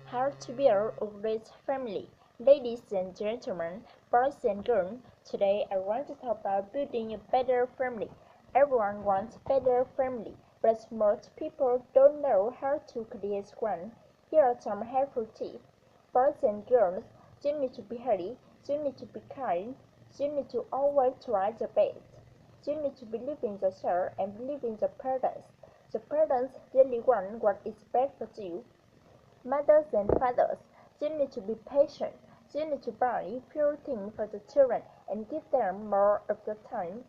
How to build a great family. Ladies and gentlemen, boys and girls, today I want to talk about building a better family. Everyone wants a better family, but most people don't know how to create one. Here are some helpful tips. Boys and girls, you need to be healthy, you need to be kind, you need to always try the best. You need to believe in yourself and believe in the parents. The parents really want what is best for you. Mothers and fathers, you need to be patient. You need to buy fewer things for the children and give them more of the time.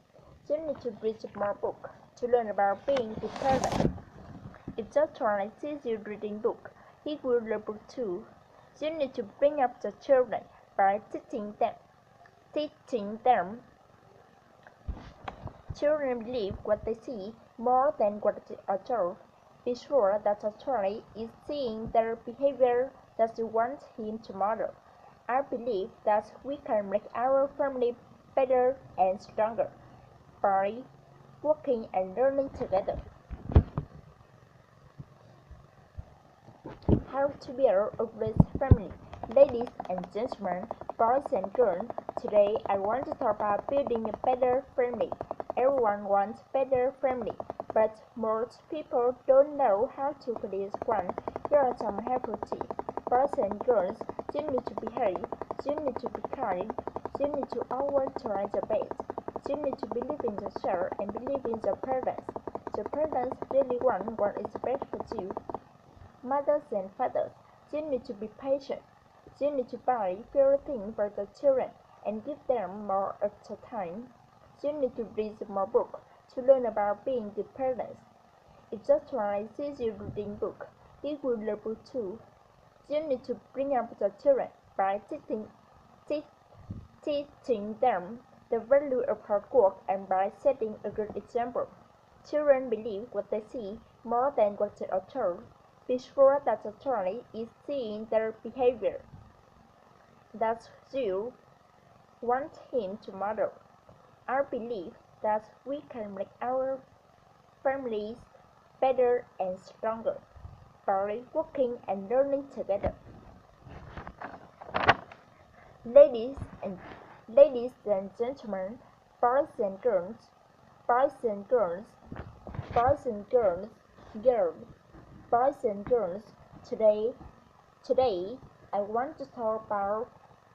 You need to read more books to learn about being the parent. If the child sees you reading book, he will learn book too. You need to bring up the children by teaching them. Children believe what they see more than what they are told. Be sure that a child is seeing their behavior that you want him to model. I believe that we can make our family better and stronger by working and learning together. How to build a great family. Ladies and gentlemen, boys and girls, today I want to talk about building a better family. Everyone wants a better family, but most people don't know how to create one. Here are some helpful tips. Boys and girls, you need to be healthy, you need to be kind, you need to always try the best. You need to believe in yourself and believe in the parents. The parents really want what is best for you. Mothers and fathers, you need to be patient. You need to buy fewer things for the children and give them more of the time. You need to read more books to learn about being the parents. If the child sees you reading book, he will learn book too. You need to bring up the children by teaching them the value of hard work and by setting a good example. Children believe what they see more than what they are told. Be sure that the child is seeing their behavior that you want him to model. I believe that we can make our families better and stronger by working and learning together. Ladies and gentlemen, boys and girls, boys and girls, boys and girls, boys and girls, today I want to talk about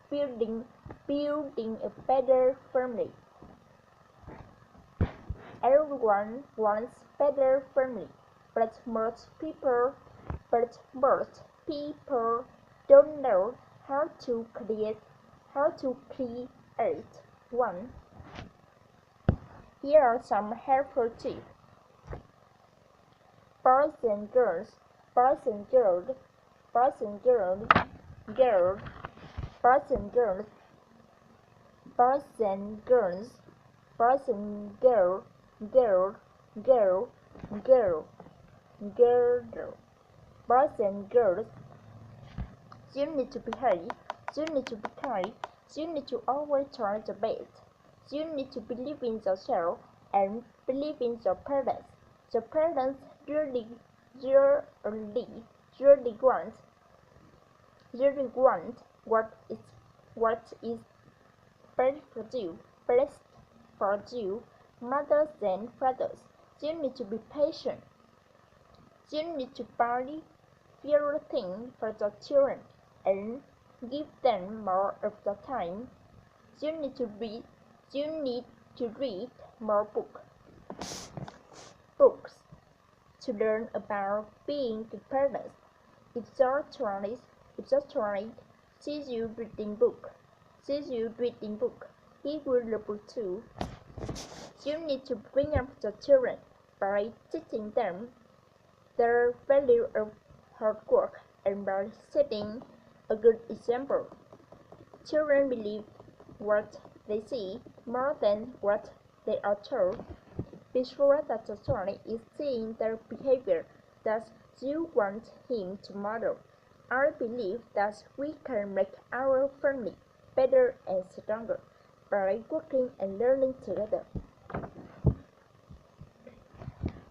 building a better family. Everyone wants better family, but most people don't know how to create one. Here are some helpful tips. Boys and girls, boys and girls, boys and girls, girls, boys and girls, boys and girls, boys and girl, girl, girl, girl, girl, boys and girls. You need to be healthy, you need to be kind, you need to always try the best. You need to believe in yourself and believe in your parents. The parents really want what is best for you. Mothers and fathers, you need to be patient. You need to buy fewer things for the children and give them more of the time. You need to read more books to learn about being the parents. If your child sees you reading book, he will learn book too. You need to bring up the children by teaching them the value of hard work and by setting a good example. Children believe what they see more than what they are told. Be sure that the child is seeing their behavior that you want him to model. I believe that we can make our family better and stronger by working and learning together.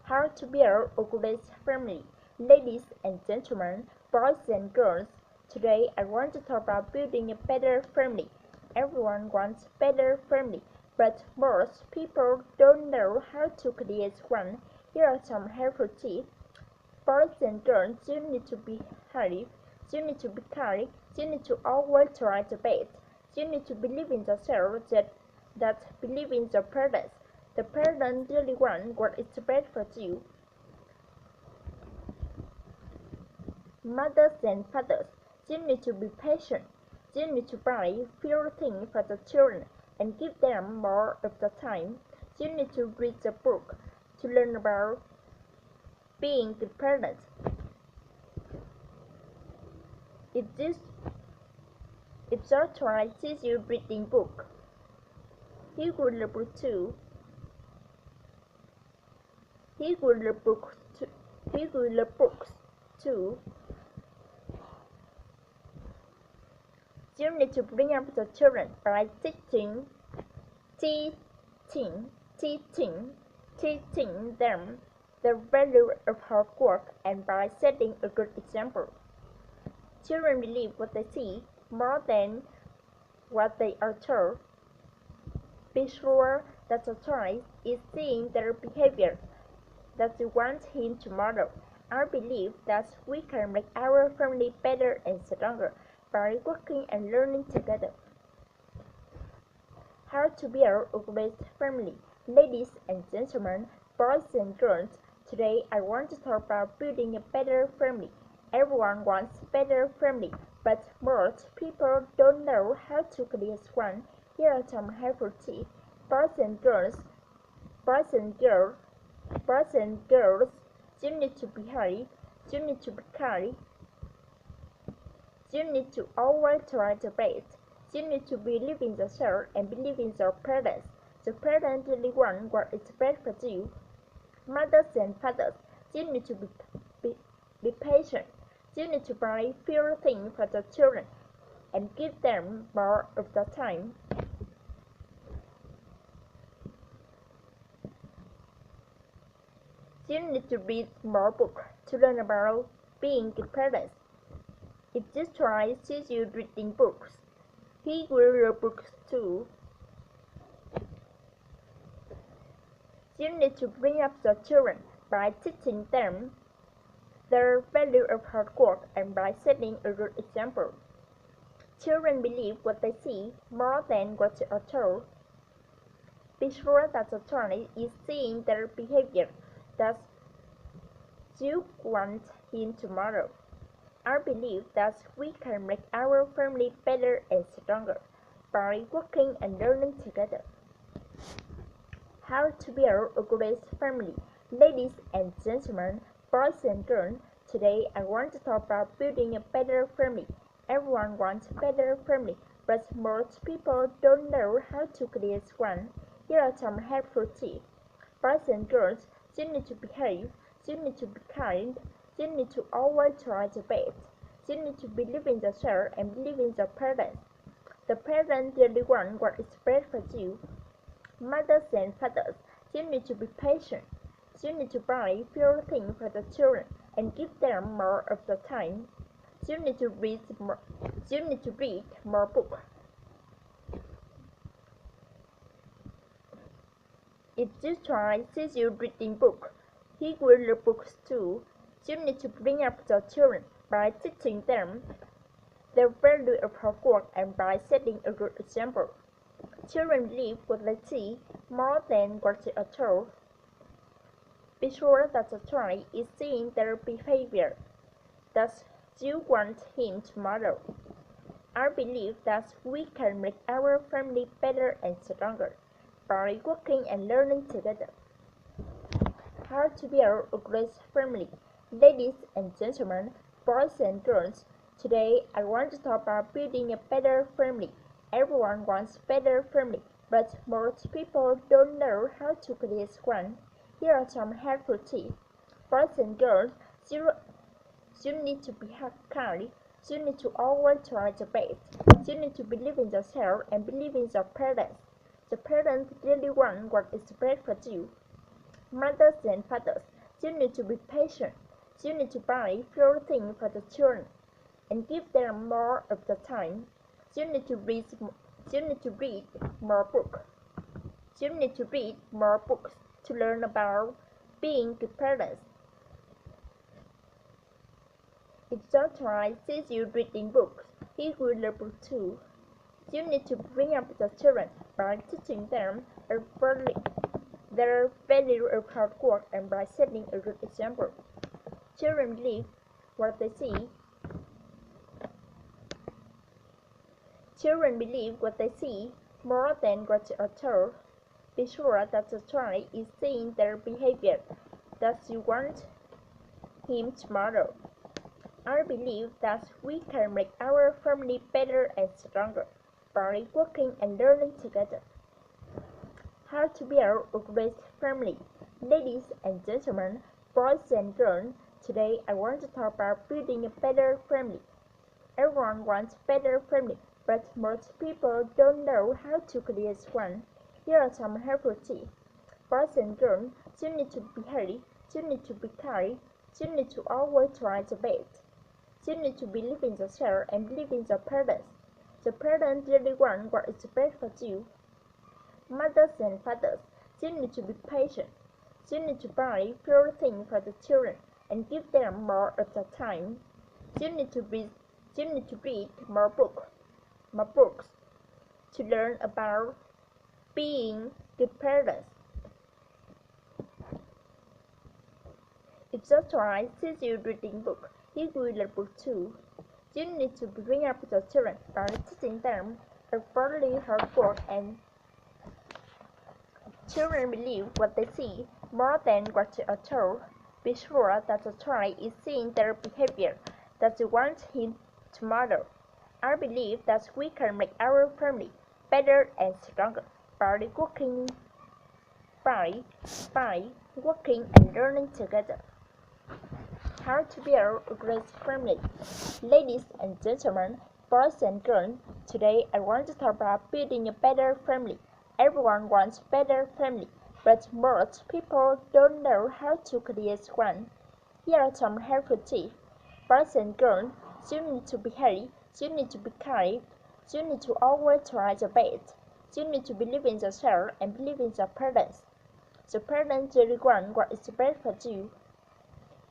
How to build a great family. Ladies and gentlemen, boys and girls, today I want to talk about building a better family. Everyone wants better family, but most people don't know how to create one. Here are some helpful tips. Boys and girls, you need to be brave, you need to be kind, you need to always try the best. You need to believe in yourself that believe in the parents. The parents really want what is best for you. Mothers and fathers, you need to be patient. You need to buy fewer things for the children and give them more of the time. You need to read the book to learn about being good parents. If your child sees you reading book, he will read book too. He will read books too. He will read books too. You need to bring up the children by teaching them the value of hard work and by setting a good example. Children believe what they see more than what they are told. Be sure that the child is seeing their behavior that you want him to model. I believe that we can make our family better and stronger by working and learning together. How to build a great family. Ladies and gentlemen, boys and girls, today I want to talk about building a better family. Everyone wants better family, but most people don't know how to create one. Here are some helpful tips. Boys and girls, boys and girls, boys and girls, you need to be brave, you need to be kind, you need to always try the best. You need to believe in yourself and believe in your parents. The parents really want what is best for you. Mothers and fathers, you need to be patient. You need to buy fewer things for the children and give them more of the time. You need to read more books to learn about being good parents. If this child sees you reading books, he will read books too. You need to bring up the children by teaching them the value of hard work and by setting a good example. Children believe what they see more than what they are told. Be sure that the child is seeing their behavior that you want him to model. I believe that we can make our family better and stronger by working and learning together. How to build a great family. Ladies and gentlemen, boys and girls, today I want to talk about building a better family. Everyone wants a better family, but most people don't know how to create one. Here are some helpful tips. Boys and girls, you need to behave, you need to be kind, you need to always try the best. You need to believe in yourself and believe in your parents. The parents really want what is best for you. Mothers and fathers, you need to be patient. You need to buy fewer things for the children and give them more of the time. You need to read more books. If this child sees you reading books, he will read books too. You need to bring up the children by teaching them the value of hard work and by setting a good example. Children believe what they see more than what they are told. Be sure that the child is seeing their behavior that you want him to model. I believe that we can make our family better and stronger by working and learning together. How to build a great family. Ladies and gentlemen, boys and girls, today I want to talk about building a better family. Everyone wants a better family, but most people don't know how to create one. Here are some helpful tips. Boys and girls, you need to be kind. You need to always try the best. You need to believe in yourself and believe in your parents. The parents really want what is best for you. Mothers and fathers, you need to be patient. You need to buy fewer things for the children and give them more of the time. You need to read more books. You need to read more books to learn about being good parents. If your child sees you reading books, he will learn too. You need to bring up the children by teaching them their value of hard work and by setting a good example. Children believe what they see. Children believe what they see more than what they are told. Be sure that the child is seeing their behavior that you want him to model. I believe that we can make our family better and stronger by working and learning together. How to build a great family. Ladies and gentlemen, boys and girls, today I want to talk about building a better family. Everyone wants a better family, but most people don't know how to create one. Here are some helpful tips. Boys and girls, you need to be healthy, you need to be kind, you need to always try the best. You need to believe in yourself and believe in your parents. The parents really want what is best for you. Mothers and fathers, you need to be patient. You need to buy fewer things for the children and give them more of the time. You need to read more books to learn about being good parents. If your child sees you reading books, he will learn books too. You need to bring up the children by teaching them a fairly hard work and children believe what they see more than what they are told. Be sure that the child is seeing their behavior that you want him to model. I believe that we can make our family better and stronger by working and learning together. How to build a great family. Ladies and gentlemen, boys and girls, today I want to talk about building a better family. Everyone wants a better family, but most people don't know how to create one. Here are some helpful tips. Boys and girls, you need to be healthy, you need to be kind, you need to always try the best. You need to believe in yourself and believe in your parents. The parents really want what is best for you.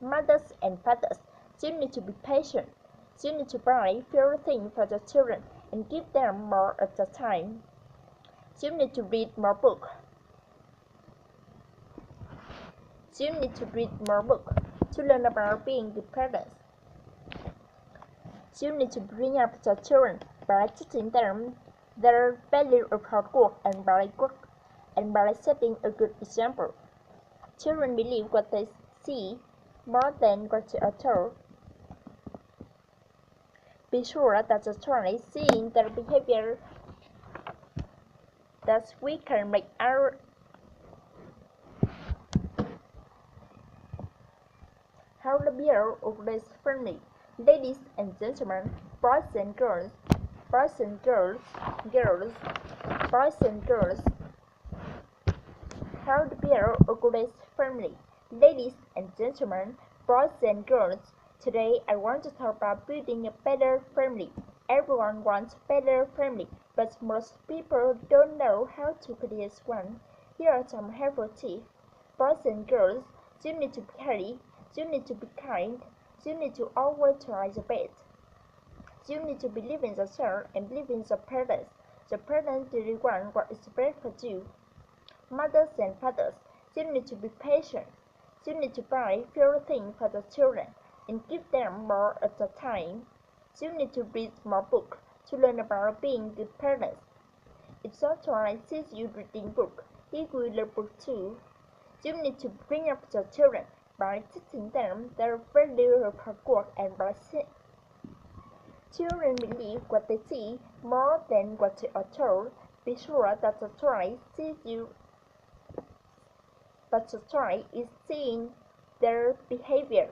Mothers and fathers, you need to be patient. You need to buy fewer things for the children and give them more of the time. You need to read more books. You need to read more books to learn about being good parents. You need to bring up the children by teaching them their value of hard work and by setting a good example. Children believe what they see more than what they are told. Be sure that the child is seeing their behavior that we can make our how to build a great family. Ladies and gentlemen, boys and girls, boys and girls, boys and girls, how to build a great family. Ladies and gentlemen, boys and girls, today I want to talk about building a better family. Everyone wants a better family, but most people don't know how to create one. Here are some helpful tips. Boys and girls, you need to be healthy, you need to be kind, you need to always try the best. You need to believe in yourself and believe in your parents. The parents really want what is best for you. Mothers and fathers, you need to be patient. You need to buy fewer things for the children and give them more of the time. You need to read more books to learn about being good parents. If your child sees you reading books, he will learn books too. You need to bring up the children by teaching them their value of hard work and by children believe what they see more than what they are told. Be sure that the child sees you but the child is seeing their behavior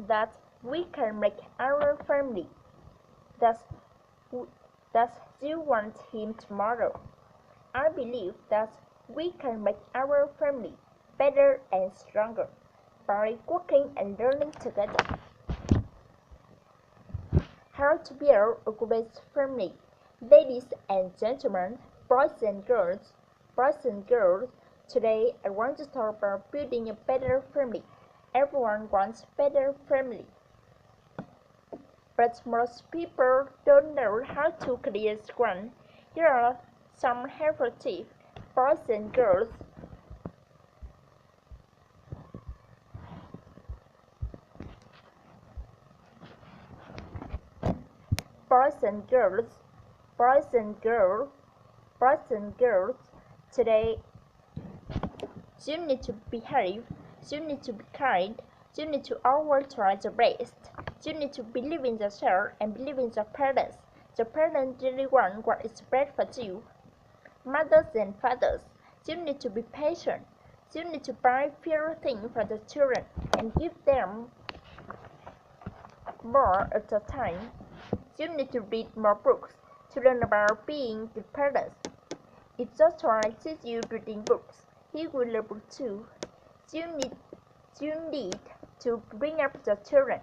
that we can make our family that you want him to model. I believe that we can make our family better and stronger by working and learning together. How to build a great family. Ladies and gentlemen, boys and girls, today I want to talk about building a better family. Everyone wants a better family, but most people don't know how to create one. Here are some helpful tips. Boys and girls, boys and girls, boys and girls, today you need to behave, you need to be kind, you need to always try your best, you need to believe in yourself and believe in your parents. The parents really want what is best for you. Mothers and fathers, you need to be patient. You need to buy fewer things for the children and give them more of the time. You need to read more books to learn about being good parents. If Joshua teaches you reading books, he will learn books too. You need to bring up the children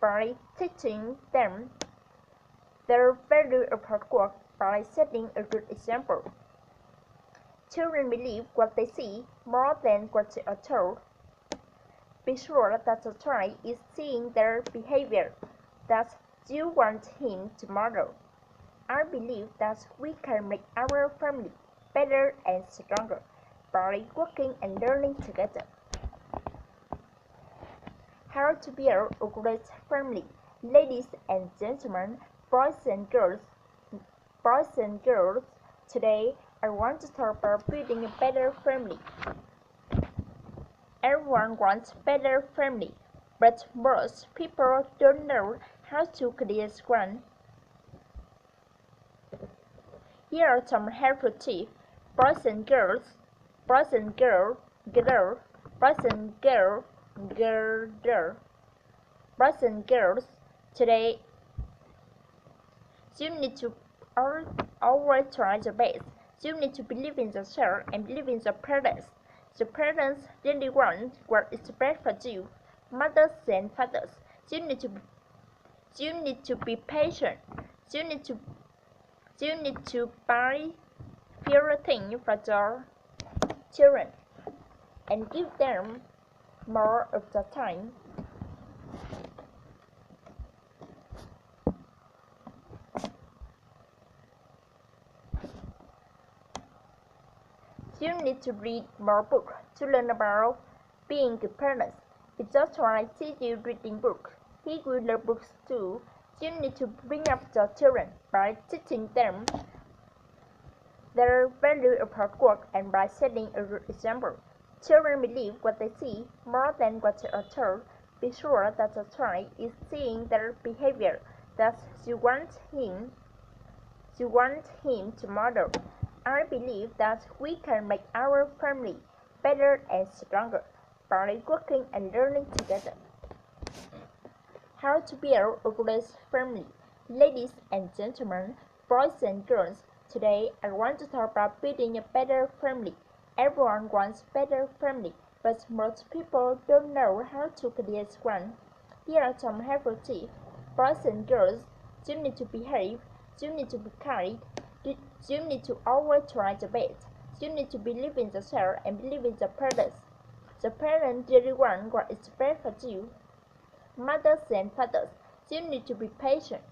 by teaching them the value of hard work by setting a good example. Children believe what they see more than what they are told. Be sure that the child is seeing their behavior that you want him to model. I believe that we can make our family better and stronger by working and learning together. How to build a great family. Ladies and gentlemen, boys and girls, today I want to talk about building a better family. Everyone wants a better family, but most people don't know how to create one. Here are some helpful tips. Boys and girls, boys and girls, today you need to always try your best. You need to believe in yourself and believe in your parents. The parents really want what is best for you. Mothers and fathers, you need to be patient. You need to buy fewer things for your children and give them more of the time. You need to read more books to learn about being good parents. If Joshua teaches you reading books, he will learn books too. You need to bring up your children by teaching them the value of hard work and by setting a good example. Children believe what they see more than what they are told. Be sure that the child is seeing their behavior that you want him to model. I believe that we can make our family better and stronger by working and learning together. How to build a great family. Ladies and gentlemen, boys and girls, today I want to talk about building a better family. Everyone wants a better family, but most people don't know how to create one. Here are some helpful tips. Boys and girls, you need to behave, you need to be kind, you need to always try your best. You need to believe in yourself and believe in the parents. The parents really want what is best for you. Mothers and fathers, you need to be patient.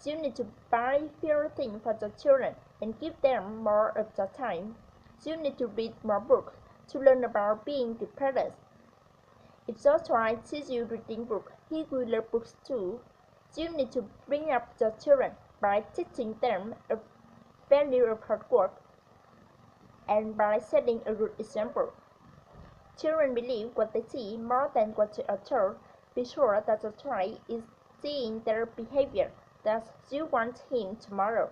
You need to buy fewer things for the children and give them more of the time. You need to read more books to learn about being good parents. If Joshua teaches you reading books, he will learn books too. You need to bring up the children by teaching them a value of hard work and by setting a good example. Children believe what they see more than what they are told. Be sure that the child is seeing their behavior that you want him to model.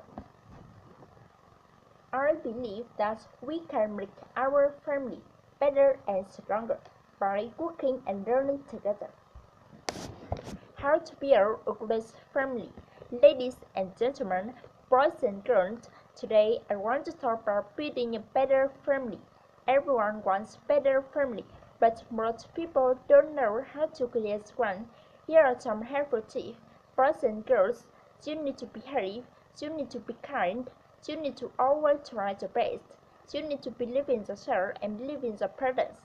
I believe that we can make our family better and stronger by working and learning together. How to build a great family. Ladies and gentlemen, boys and girls, today I want to talk about building a better family. Everyone wants a better family, but most people don't know how to create one. Here are some helpful tips. Boys and girls, you need to behave, you need to be kind, you need to always try the best, you need to believe in yourself and believe in the parents.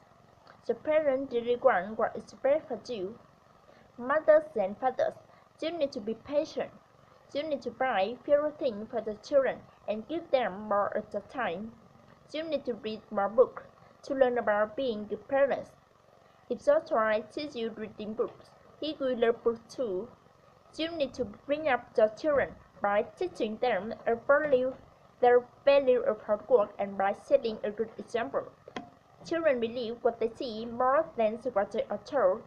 The parents really want what is best for you. Mothers and fathers, you need to be patient. You need to buy fewer things for the children and give them more at the time. You need to read more books to learn about being good parents. If your child sees you reading books, he will learn books too. You need to bring up your children by teaching them their value of hard work and by setting a good example. Children believe what they see more than what they are told.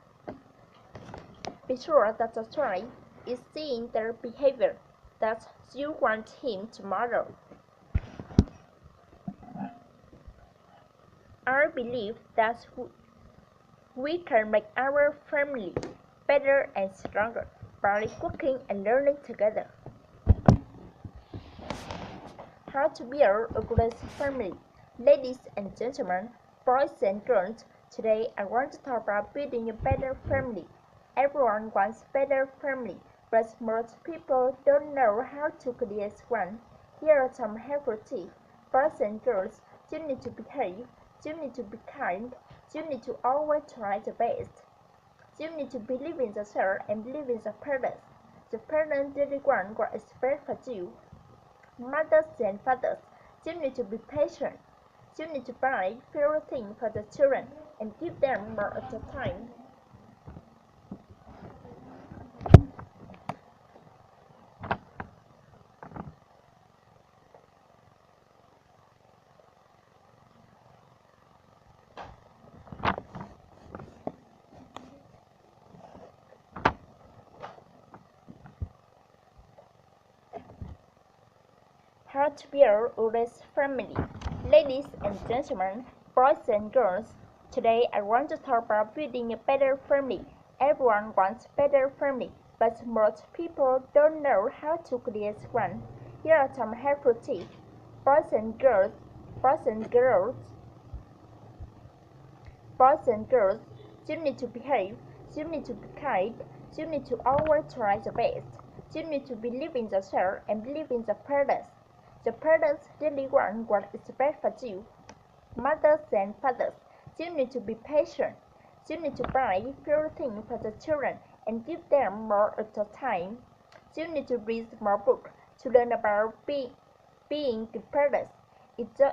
Be sure that the child is seeing their behavior that you want him to model. I believe that we can make our family better and stronger by working and learning together. How to build a great family. Ladies and gentlemen, boys and girls, today I want to talk about building a better family. Everyone wants a better family, but most people don't know how to create one. Here are some helpful tips. Boys and girls, you need to behave, you need to be kind, you need to always try the best. You need to believe in yourself and believe in the parents. The parents really want what is best for you. Mothers and fathers, you need to be patient. You need to buy fewer things for the children and give them more at a time. How to build a rich family. Ladies and gentlemen, boys and girls, today I want to talk about building a better family. Everyone wants a better family, but most people don't know how to create one. Here are some helpful tips. Boys and girls, boys and girls, boys and girls, you need to behave, you need to be kind, you need to always try the best. You need to believe in yourself and believe in the parents. The parents really want what is best for you. Mothers and fathers, you need to be patient. You need to buy fewer things for the children and give them more at a time. You need to read more books to learn about being good parents. If your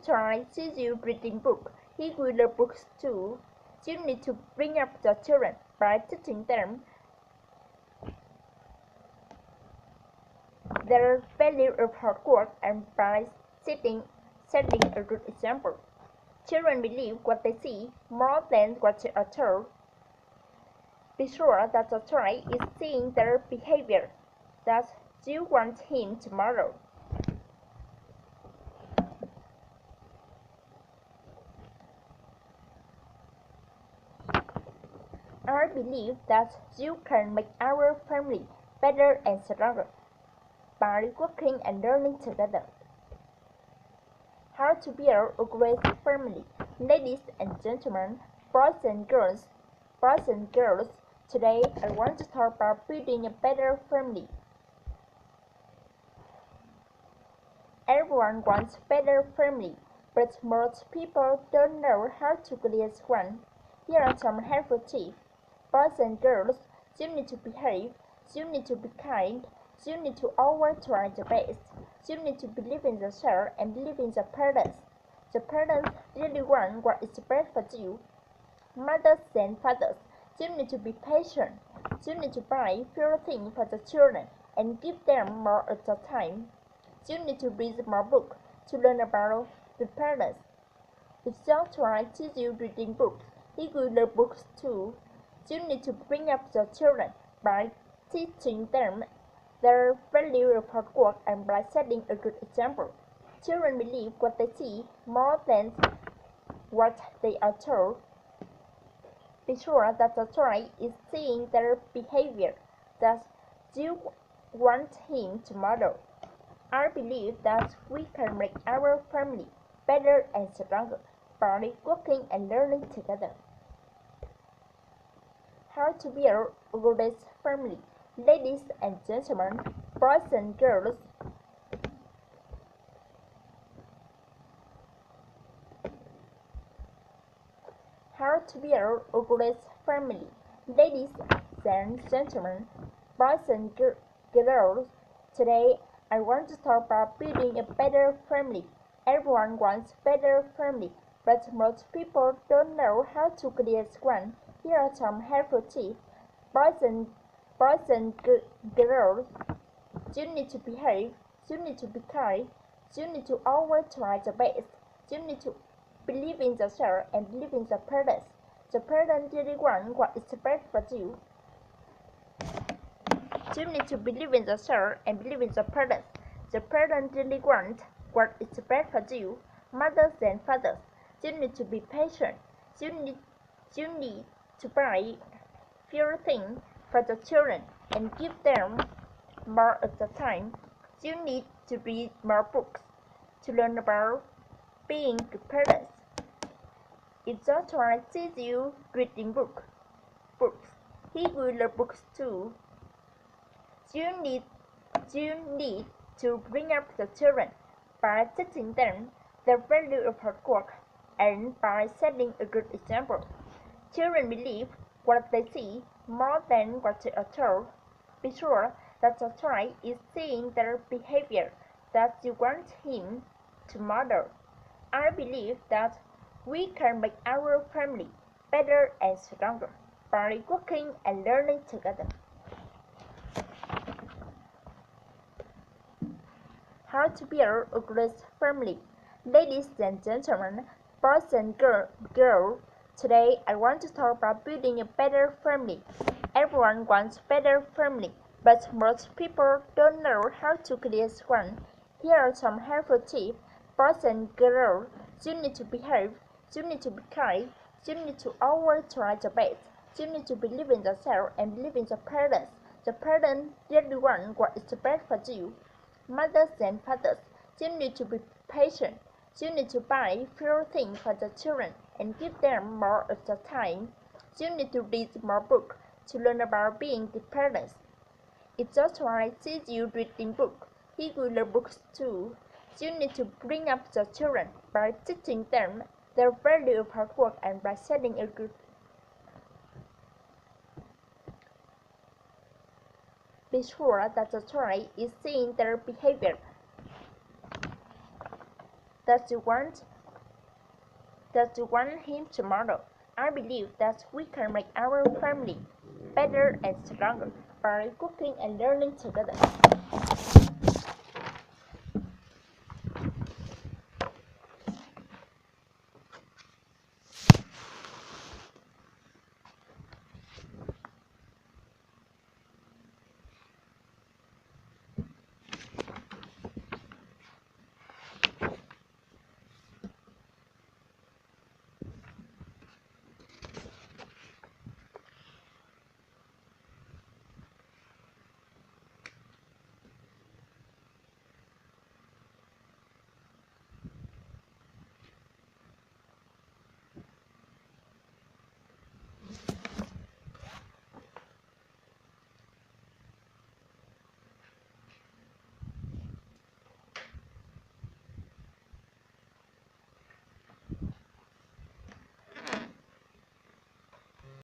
child sees you reading books, he will learn books too. You need to bring up your children by teaching them their value of hard work and by setting a good example. Children believe what they see more than what they are told. Be sure that the child is seeing their behavior that you want him to model. I believe that you can make our family better and stronger by working and learning together. How to build a great family. Ladies and gentlemen, boys and girls, today I want to talk about building a better family. Everyone wants a better family, but most people don't know how to create one. Here are some helpful tips. Boys and girls, you need to behave, you need to be kind, you need to always try the best. You need to believe in yourself and believe in the parents. The parents really want what is best for you. Mothers and fathers, you need to be patient. You need to buy fewer things for the children and give them more at a time. You need to read more books to learn about the parents. If your child sees you reading books, he will learn books too. You need to bring up your children by teaching them their value of hard work and by setting a good example. Children believe what they see more than what they are told. Be sure that the child is seeing their behavior that you want him to model. I believe that we can make our family better and stronger by working and learning together. How to build a good family. Ladies and gentlemen, boys and girls, how to build a good family. Ladies and gentlemen, boys and girls, today I want to talk about building a better family. Everyone wants better family, but most people don't know how to create one. Here are some helpful tips. Boys and girls, you need to behave, you need to be kind, you need to always try the best, you need to believe in yourself and believe in the parents. The parents really want what is best for you. You need to believe in yourself and believe in the parents. The parents really want what is best for you. Mothers and fathers, you need to be patient. You need to buy fewer things for the children and give them more of the time. You need to read more books to learn about being good parents. If Joshua sees you reading books, he will learn books too. You need to bring up the children by teaching them the value of hard work and by setting a good example. Children believe what they see more than what they are told. Be sure that the child is seeing their behavior that you want him to model. I believe that we can make our family better and stronger by working and learning together. How to build a great family. Ladies and gentlemen, boys and girls, today I want to talk about building a better family. Everyone wants better family, but most people don't know how to create one. Here are some helpful tips. Boys and girls, you need to behave, you need to be kind, you need to always try the best, you need to believe in yourself and believe in the parents. The parents really want what is best for you. Mothers and fathers, you need to be patient. You need to buy fewer things for the children and give them more of the time. You need to read more books to learn about being good parents. If Joshua sees you reading books, he will learn books too. You need to bring up the children by teaching them the value of hard work and by setting a good Be sure that the child is seeing their behavior that you want him to model. I believe that we can make our family better and stronger by cooking and learning together.